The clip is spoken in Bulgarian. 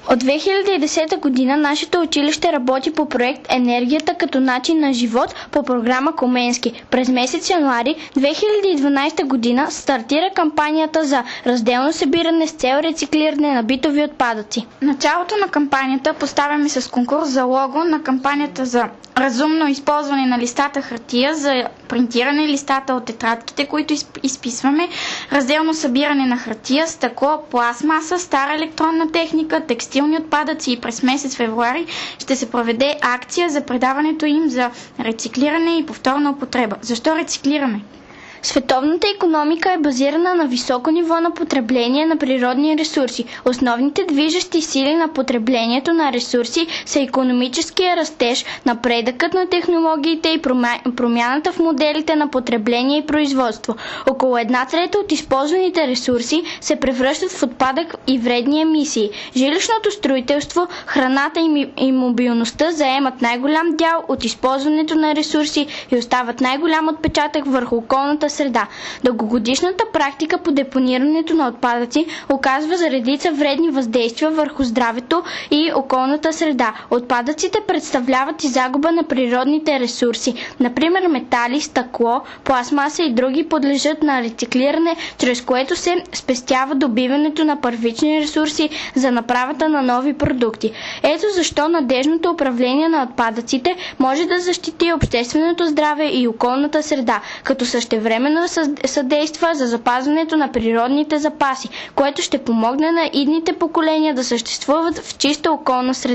От 2010 година нашето училище работи по проект "Енергията като начин на живот" по програма Коменски. През месец януари 2012 година стартира кампанията за разделно събиране с цел рециклиране на битови отпадъци. Началото на кампанията поставяме с конкурс за лого на кампанията за разумно използване на листата хартия, за принтиране листата от тетрадките, които изписваме, разделно събиране на хартия, стъкло, пластмаса, стара електронна техника, текстилни отпадъци, и през месец февруари ще се проведе акция за предаването им за рециклиране и повторна употреба. Защо рециклираме? Световната икономика е базирана на високо ниво на потребление на природни ресурси. Основните движещи сили на потреблението на ресурси са икономическия растеж, напредъкът на технологиите и промяната в моделите на потребление и производство. Около 1/3 от използваните ресурси се превръщат в отпадък и вредни емисии. Жилищното строителство, храната и мобилността заемат най-голям дял от използването на ресурси и остават най-голям отпечатък върху околната среда. Дългогодишната практика по депонирането на отпадъци оказва за редица вредни въздействия върху здравето и околната среда. Отпадъците представляват и загуба на природните ресурси. Например, метали, стъкло, пластмаса и други подлежат на рециклиране, чрез което се спестява добиването на първични ресурси за направата на нови продукти. Ето защо надежното управление на отпадъците може да защити общественото здраве и околната среда, като същевременно съдейства за запазването на природните запаси, което ще помогне на идните поколения да съществуват в чиста околна среда.